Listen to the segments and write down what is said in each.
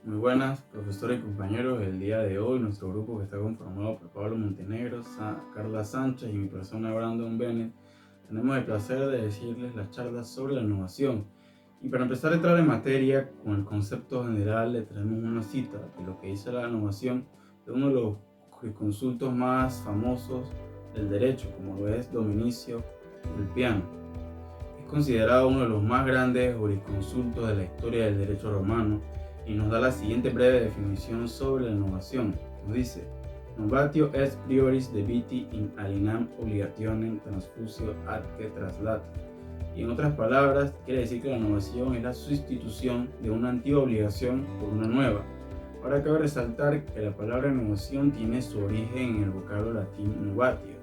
Muy buenas, profesores y compañeros. El día de hoy, nuestro grupo, que está conformado por Pablo Montenegro, Carla Sánchez y mi persona Brandon Bennett, tenemos el placer de decirles las charlas sobre la innovación. Y para empezar a entrar en materia con el concepto general, le traemos una cita de lo que dice la innovación de uno de los jurisconsultos más famosos del derecho, como lo es Dominicio Ulpiano. Es considerado uno de los más grandes jurisconsultos de la historia del derecho romano y nos da la siguiente breve definición sobre la innovación. Nos dice: Novatio est prioris debiti in alienam obligationem transfusio ad que traslata. Y en otras palabras, quiere decir que la innovación es la sustitución de una antigua obligación por una nueva. Ahora cabe resaltar que la palabra innovación tiene su origen en el vocablo latín novatio.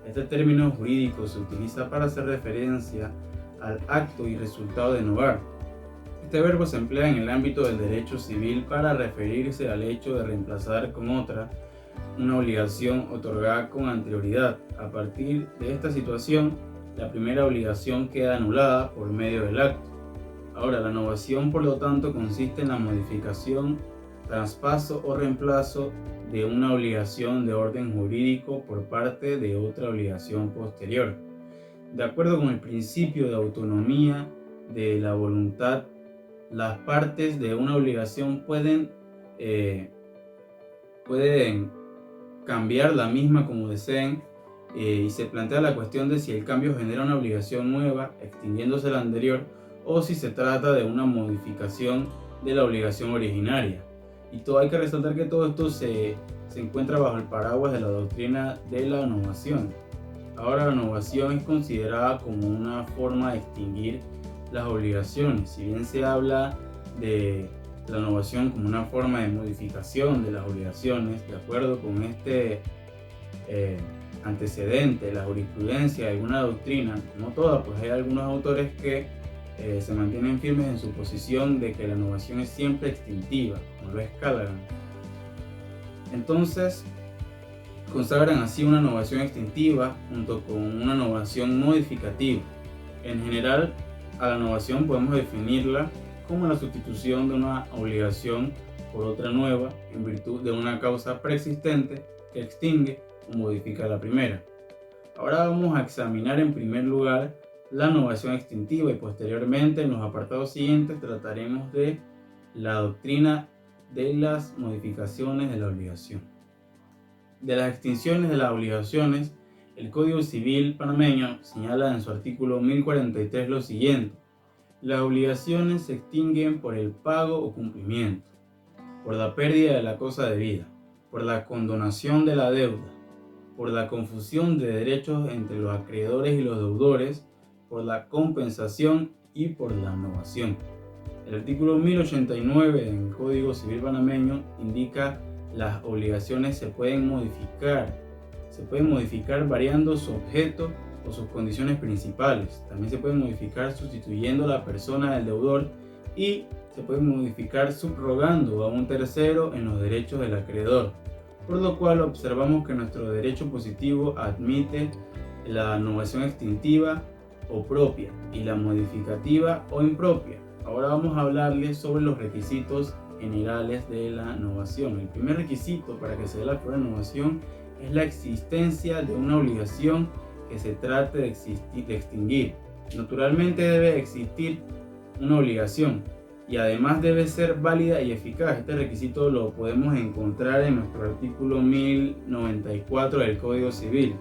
Este término jurídico se utiliza para hacer referencia al acto y resultado de innovar. Este verbo se emplea en el ámbito del derecho civil para referirse al hecho de reemplazar con otra una obligación otorgada con anterioridad. A partir de esta situación, la primera obligación queda anulada por medio del acto. Ahora, la innovación, por lo tanto, consiste en la modificación, traspaso o reemplazo de una obligación de orden jurídico por parte de otra obligación posterior. De acuerdo con el principio de autonomía de la voluntad, las partes de una obligación pueden cambiar la misma como deseen, y se plantea la cuestión de si el cambio genera una obligación nueva, extinguiéndose la anterior, o si se trata de una modificación de la obligación originaria. Y hay que resaltar que todo esto se encuentra bajo el paraguas de la doctrina de la innovación. Ahora, la innovación es considerada como una forma de extinguir las obligaciones. Si bien se habla de la innovación como una forma de modificación de las obligaciones, de acuerdo con este antecedente, la jurisprudencia de alguna doctrina, no toda, pues hay algunos autores que se mantienen firmes en su posición de que la innovación es siempre extintiva, como lo es Callaghan. Entonces, consagran así una innovación extintiva junto con una innovación modificativa. En general, a la innovación podemos definirla como la sustitución de una obligación por otra nueva en virtud de una causa preexistente que extingue o modifica la primera. Ahora vamos a examinar en primer lugar la innovación extintiva y posteriormente en los apartados siguientes trataremos de la doctrina de las modificaciones de la obligación. De las extinciones de las obligaciones, el Código Civil panameño señala en su artículo 1043 lo siguiente: las obligaciones se extinguen por el pago o cumplimiento, por la pérdida de la cosa debida, por la condonación de la deuda, por la confusión de derechos entre los acreedores y los deudores, por la compensación y por la innovación. El artículo 1089 del Código Civil panameño indica las obligaciones se pueden modificar variando su objeto o sus condiciones principales. También se pueden modificar sustituyendo a la persona del deudor y se pueden modificar subrogando a un tercero en los derechos del acreedor, por lo cual observamos que nuestro derecho positivo admite la innovación extintiva o propia y la modificativa o impropia. Ahora vamos a hablarles sobre los requisitos generales de la innovación. El primer requisito para que se dé la prueba de innovación es la existencia de una obligación que se trate de extinguir. Naturalmente debe existir una obligación y además debe ser válida y eficaz. Este requisito lo podemos encontrar en nuestro artículo 1094 del Código Civil.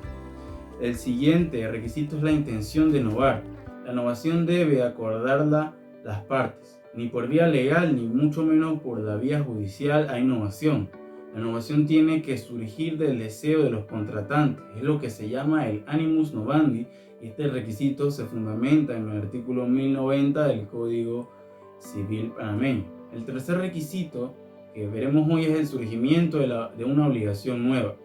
El siguiente requisito es la intención de innovar. La innovación debe acordarla las partes. Ni por vía legal ni mucho menos por la vía judicial hay innovación. La innovación tiene que surgir del deseo de los contratantes, es lo que se llama el animus novandi, y este requisito se fundamenta en el artículo 1090 del Código Civil panameño. El tercer requisito que veremos hoy es el surgimiento de una obligación nueva.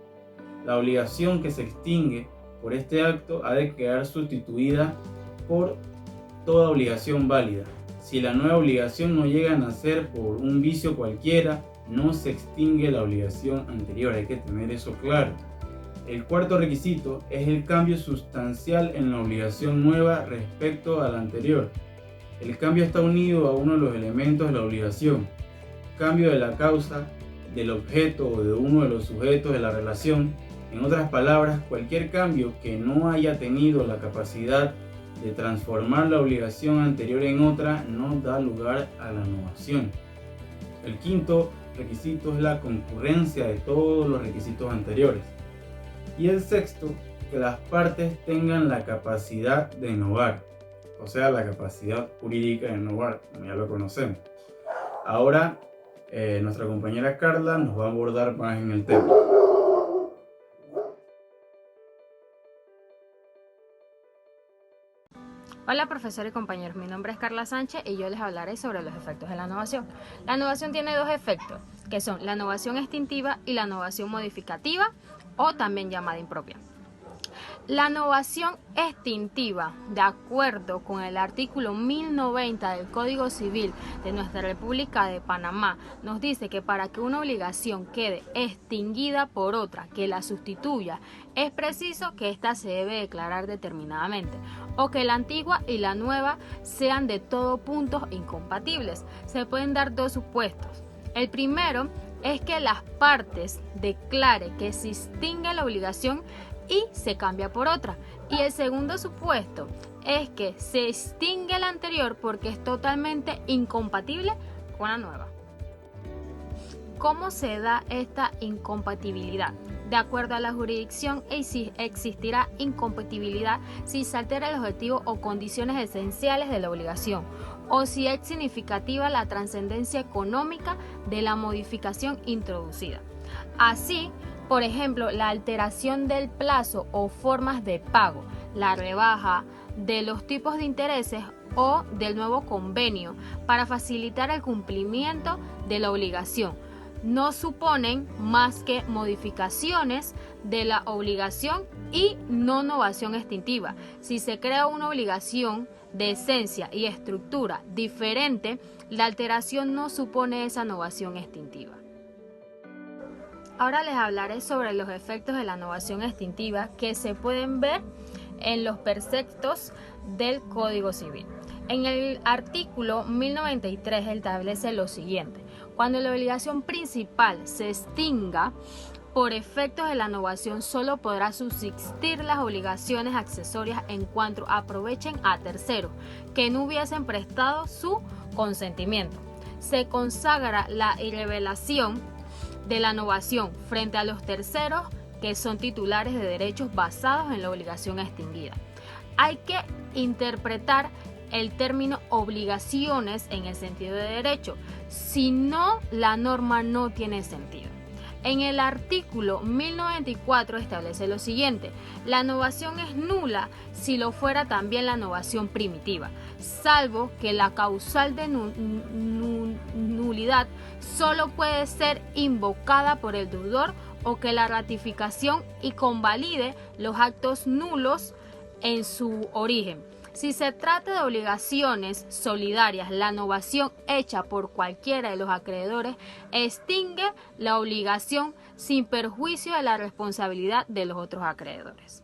La obligación que se extingue por este acto ha de quedar sustituida por toda obligación válida. Si la nueva obligación no llega a nacer por un vicio cualquiera, no se extingue la obligación anterior, hay que tener eso claro. El cuarto requisito es el cambio sustancial en la obligación nueva respecto a la anterior. El cambio está unido a uno de los elementos de la obligación. cambio de la causa, del objeto o de uno de los sujetos de la relación. En otras palabras, cualquier cambio que no haya tenido la capacidad de transformar la obligación anterior en otra no da lugar a la novación. El quinto requisito es la concurrencia de todos los requisitos anteriores. Y el sexto, que las partes tengan la capacidad de innovar, o sea, la capacidad jurídica de innovar, como ya lo conocemos. Ahora, nuestra compañera Carla nos va a abordar más en el tema. Hola profesor y compañeros, mi nombre es Carla Sánchez y yo les hablaré sobre los efectos de la novación. La novación tiene dos efectos, que son la novación extintiva y la novación modificativa, o también llamada impropia. La novación extintiva, de acuerdo con el artículo 1090 del Código Civil de nuestra República de Panamá, nos dice que para que una obligación quede extinguida por otra que la sustituya, es preciso que ésta se debe declarar determinadamente, o que la antigua y la nueva sean de todo puntos incompatibles. Se pueden dar dos supuestos. El primero es que las partes declaren que se extingue la obligación y se cambia por otra. Y el segundo supuesto es que se extingue la anterior porque es totalmente incompatible con la nueva. ¿Cómo se da esta incompatibilidad? De acuerdo a la jurisdicción, existirá incompatibilidad si se altera el objetivo o condiciones esenciales de la obligación, o si es significativa la trascendencia económica de la modificación introducida. Así, por ejemplo, la alteración del plazo o formas de pago, la rebaja de los tipos de intereses o del nuevo convenio para facilitar el cumplimiento de la obligación, no suponen más que modificaciones de la obligación y no novación extintiva. Si se crea una obligación de esencia y estructura diferente, la alteración no supone esa novación extintiva. Ahora les hablaré sobre los efectos de la novación extintiva que se pueden ver en los preceptos del Código Civil. En el artículo 1093 establece lo siguiente: cuando la obligación principal se extinga por efectos de la novación, solo podrá subsistir las obligaciones accesorias en cuanto aprovechen a terceros que no hubiesen prestado su consentimiento. Se consagra la irrevelación de la novación frente a los terceros que son titulares de derechos basados en la obligación extinguida. Hay que interpretar el término obligaciones en el sentido de derecho, si no, la norma no tiene sentido. En el artículo 1094 establece lo siguiente: la novación es nula si lo fuera también la novación primitiva, salvo que la causal de nulidad solo puede ser invocada por el deudor o que la ratificación y convalide los actos nulos en su origen. Si se trata de obligaciones solidarias, la novación hecha por cualquiera de los acreedores extingue la obligación sin perjuicio de la responsabilidad de los otros acreedores.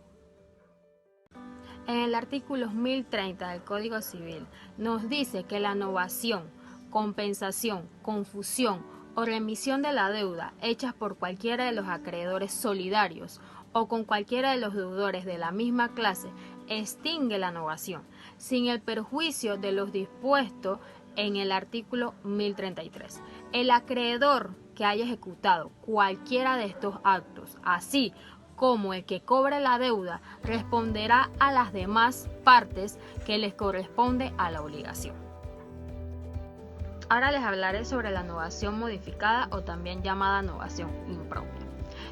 En el artículo 1030 del Código Civil nos dice que la novación, compensación, confusión o remisión de la deuda hechas por cualquiera de los acreedores solidarios o con cualquiera de los deudores de la misma clase extingue la novación, sin el perjuicio de los dispuestos en el artículo 1033. El acreedor que haya ejecutado cualquiera de estos actos, así como el que cobre la deuda, responderá a las demás partes que les corresponde a la obligación. Ahora les hablaré sobre la novación modificada o también llamada novación impropia.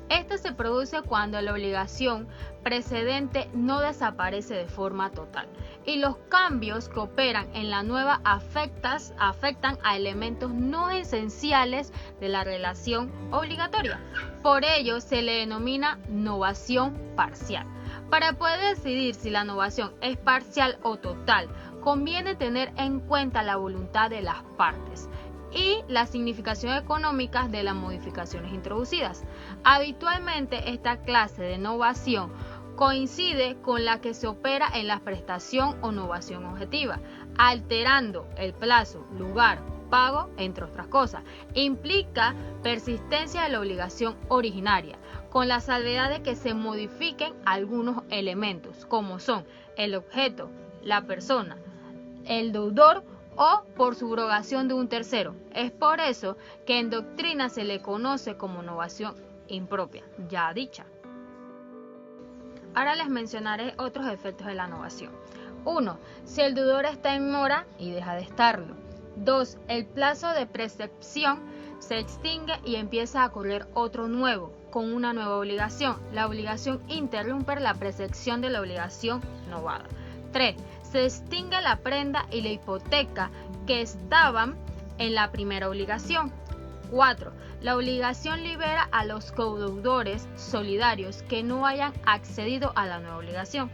Esta se produce cuando la obligación precedente no desaparece de forma total y los cambios que operan en la nueva afectan a elementos no esenciales de la relación obligatoria. Por ello se le denomina novación parcial. Para poder decidir si la novación es parcial o total, conviene tener en cuenta la voluntad de las partes y la significación económica de las modificaciones introducidas. Habitualmente esta clase de novación coincide con la que se opera en la prestación o novación objetiva, alterando el plazo, lugar, pago, entre otras cosas. Implica persistencia de la obligación originaria, con la salvedad de que se modifiquen algunos elementos, como son el objeto, la persona, el deudor o por subrogación de un tercero. Es por eso que en doctrina se le conoce como novación impropia, ya dicha. Ahora les mencionaré otros efectos de la novación. 1. Si el deudor está en mora y deja de estarlo. 2. El plazo de prescripción se extingue y empieza a correr otro nuevo, con una nueva obligación. La obligación interrumpe la prescripción de la obligación novada. 3. Se extingue la prenda y la hipoteca que estaban en la primera obligación. 4. La obligación libera a los codeudores solidarios que no hayan accedido a la nueva obligación.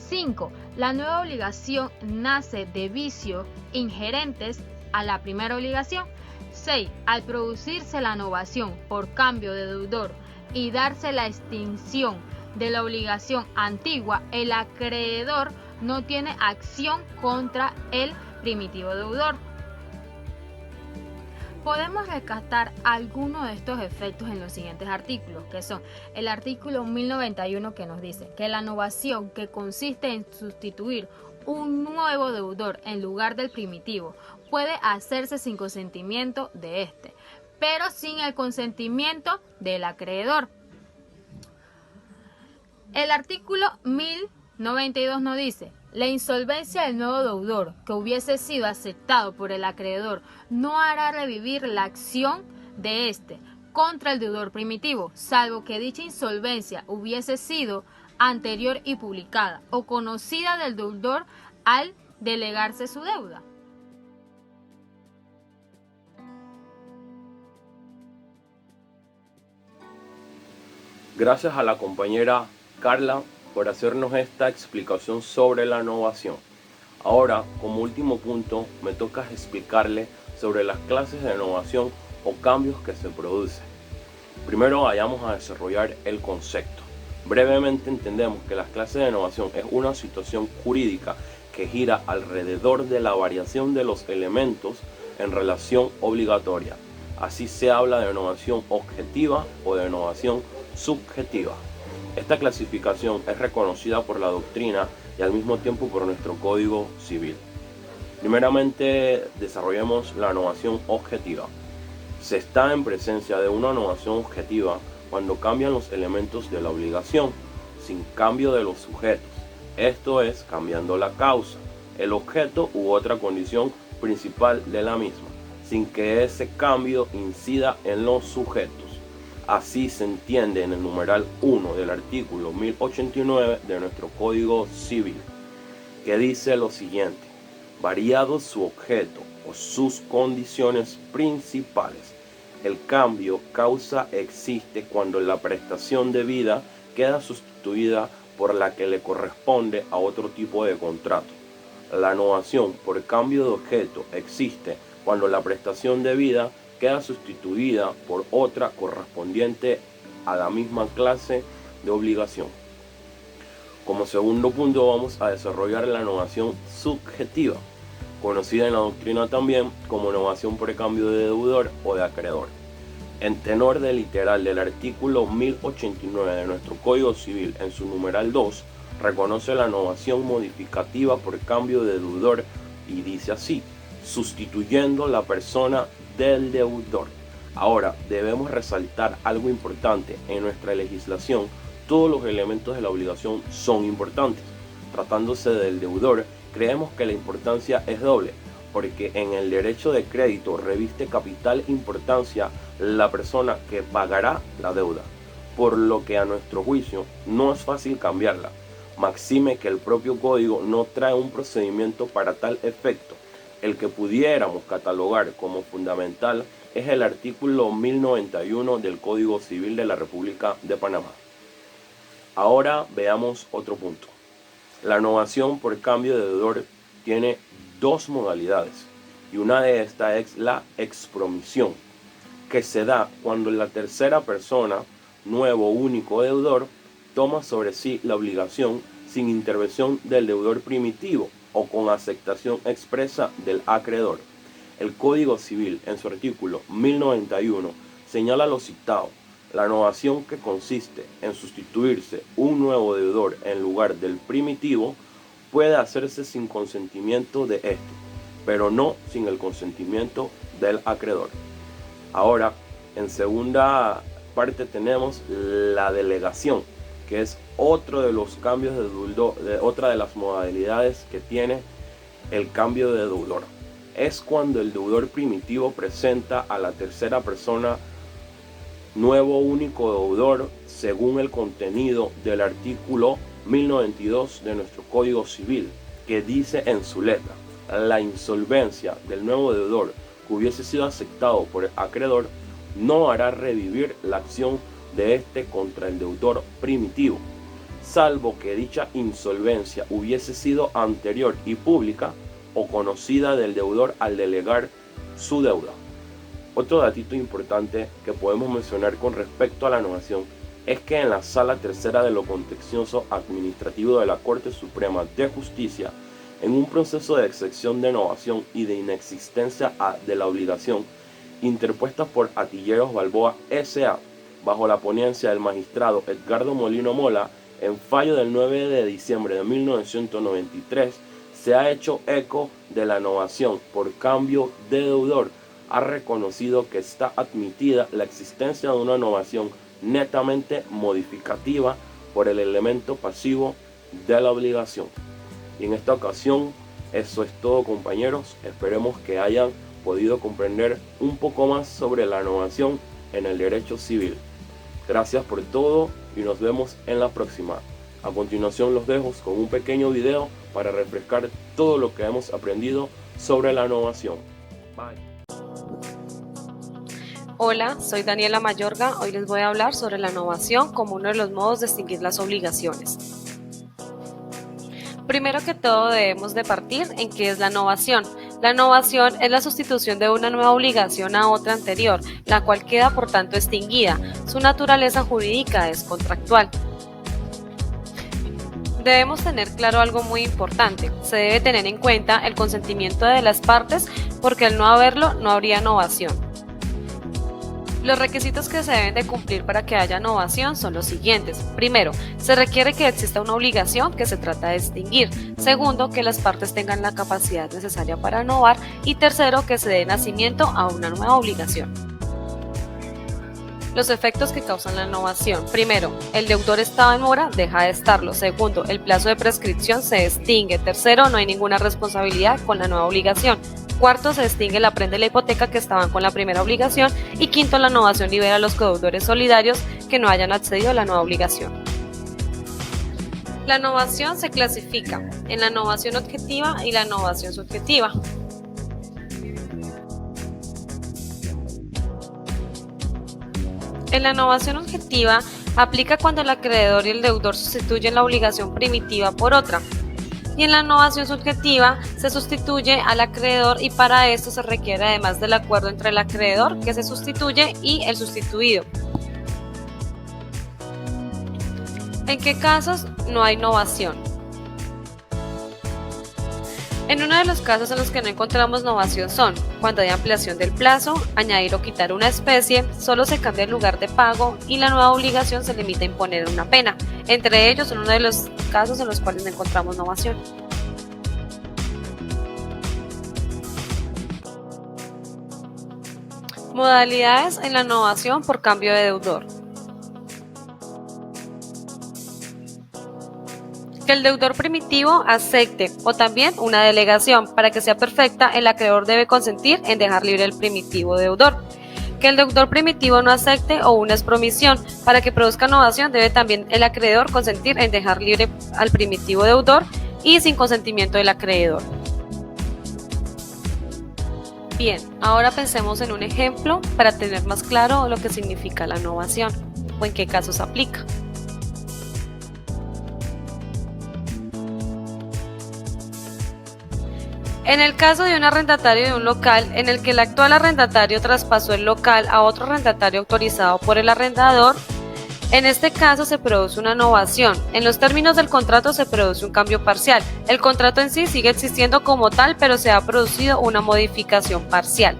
5. La nueva obligación nace de vicios inherentes a la primera obligación. 6. Al producirse la novación por cambio de deudor y darse la extinción de la obligación antigua, el acreedor no tiene acción contra el primitivo deudor. Podemos rescatar algunos de estos efectos en los siguientes artículos, que son el artículo 1091, que nos dice que la novación, que consiste en sustituir un nuevo deudor en lugar del primitivo, puede hacerse sin consentimiento de éste, pero sin el consentimiento del acreedor. El artículo 1092 nos dice: la insolvencia del nuevo deudor que hubiese sido aceptado por el acreedor no hará revivir la acción de éste contra el deudor primitivo, salvo que dicha insolvencia hubiese sido anterior y publicada o conocida del deudor al delegarse su deuda. Gracias a la compañera Carla por hacernos esta explicación sobre la novación. Ahora, como último punto, me toca explicarle sobre las clases de novación o cambios que se producen. Primero vayamos a desarrollar el concepto. Brevemente entendemos que las clases de novación es una situación jurídica que gira alrededor de la variación de los elementos en relación obligatoria. Así se habla de novación objetiva o de novación subjetiva. Esta clasificación es reconocida por la doctrina y al mismo tiempo por nuestro Código Civil. Primeramente, desarrollemos la novación objetiva. Se está en presencia de una novación objetiva cuando cambian los elementos de la obligación, sin cambio de los sujetos. Esto es, cambiando la causa, el objeto u otra condición principal de la misma, sin que ese cambio incida en los sujetos. Así se entiende en el numeral 1 del artículo 1089 de nuestro Código Civil, que dice lo siguiente: variado su objeto o sus condiciones principales, el cambio causa existe cuando la prestación debida queda sustituida por la que le corresponde a otro tipo de contrato. La novación por cambio de objeto existe cuando la prestación debida queda sustituida por otra correspondiente a la misma clase de obligación. Como segundo punto vamos a desarrollar la novación subjetiva, conocida en la doctrina también como novación por cambio de deudor o de acreedor. En tenor del literal del artículo 1089 de nuestro Código Civil, en su numeral 2, reconoce la novación modificativa por cambio de deudor y dice así: sustituyendo la persona del deudor. Ahora, debemos resaltar algo importante. En nuestra legislación, todos los elementos de la obligación son importantes. Tratándose del deudor, creemos que la importancia es doble, porque en el derecho de crédito reviste capital importancia la persona que pagará la deuda, por lo que a nuestro juicio no es fácil cambiarla. Maxime que el propio código no trae un procedimiento para tal efecto. El que pudiéramos catalogar como fundamental es el artículo 1091 del Código Civil de la República de Panamá. Ahora veamos otro punto. La novación por cambio de deudor tiene dos modalidades y una de estas es la expromisión, que se da cuando la tercera persona, nuevo único deudor, toma sobre sí la obligación sin intervención del deudor primitivo o con aceptación expresa del acreedor. El Código Civil, en su artículo 1091, señala lo citado: la novación, que consiste en sustituirse un nuevo deudor en lugar del primitivo, puede hacerse sin consentimiento de éste, pero no sin el consentimiento del acreedor. Ahora, en segunda parte tenemos la delegación, que es otro de los cambios de deudor, otra de las modalidades que tiene el cambio de deudor. Es cuando el deudor primitivo presenta a la tercera persona nuevo único deudor según el contenido del artículo 1092 de nuestro Código Civil, que dice en su letra: la insolvencia del nuevo deudor que hubiese sido aceptado por el acreedor no hará revivir la acción de este contra el deudor primitivo, salvo que dicha insolvencia hubiese sido anterior y pública o conocida del deudor al delegar su deuda. Otro datito importante que podemos mencionar con respecto a la novación es que en la Sala Tercera de lo Contencioso Administrativo de la Corte Suprema de Justicia, en un proceso de excepción de novación y de inexistencia de la obligación interpuesta por Atilleros Balboa S.A., bajo la ponencia del magistrado Edgardo Molino Mola, en fallo del 9 de diciembre de 1993, se ha hecho eco de la novación por cambio de deudor. Ha reconocido que está admitida la existencia de una novación netamente modificativa por el elemento pasivo de la obligación. Y en esta ocasión, eso es todo, compañeros. Esperemos que hayan podido comprender un poco más sobre la novación en el derecho civil. Gracias por todo y nos vemos en la próxima. A continuación los dejo con un pequeño video para refrescar todo lo que hemos aprendido sobre la novación. Bye. Hola, soy Daniela Mayorga. Hoy les voy a hablar sobre la novación como uno de los modos de extinguir las obligaciones. Primero que todo debemos de partir en qué es la novación. La novación es la sustitución de una nueva obligación a otra anterior, la cual queda por tanto extinguida. Su naturaleza jurídica es contractual. Debemos tener claro algo muy importante. Se debe tener en cuenta el consentimiento de las partes, porque al no haberlo no habría novación. Los requisitos que se deben de cumplir para que haya novación son los siguientes. Primero, se requiere que exista una obligación que se trata de extinguir. Segundo, que las partes tengan la capacidad necesaria para novar. Y tercero, que se dé nacimiento a una nueva obligación. Los efectos que causan la novación. Primero, el deudor estaba en mora, deja de estarlo. Segundo, el plazo de prescripción se extingue. Tercero, no hay ninguna responsabilidad con la nueva obligación. Cuarto, se extingue la prenda de la hipoteca que estaban con la primera obligación. Y quinto, la novación libera a los codeudores solidarios que no hayan accedido a la nueva obligación. La novación se clasifica en la novación objetiva y la novación subjetiva. En la novación objetiva aplica cuando el acreedor y el deudor sustituyen la obligación primitiva por otra. Y en la novación subjetiva se sustituye al acreedor, y para esto se requiere además del acuerdo entre el acreedor que se sustituye y el sustituido. ¿En qué casos no hay novación? En uno de los casos en los que no encontramos novación son cuando hay ampliación del plazo, añadir o quitar una especie, solo se cambia el lugar de pago y la nueva obligación se limita a imponer una pena. Entre ellos son uno de los casos en los cuales no encontramos novación. Modalidades en la novación por cambio de deudor. Que el deudor primitivo acepte, o también una delegación. Para que sea perfecta, el acreedor debe consentir en dejar libre el primitivo deudor. Que el deudor primitivo no acepte, o una expromisión. Para que produzca novación, debe también el acreedor consentir en dejar libre al primitivo deudor y sin consentimiento del acreedor. Bien, ahora pensemos en un ejemplo para tener más claro lo que significa la novación o en qué casos aplica. En el caso de un arrendatario de un local en el que el actual arrendatario traspasó el local a otro arrendatario autorizado por el arrendador, En este caso se produce una novación. En los términos del contrato se produce un cambio parcial. El contrato en sí sigue existiendo como tal, pero se ha producido una modificación parcial.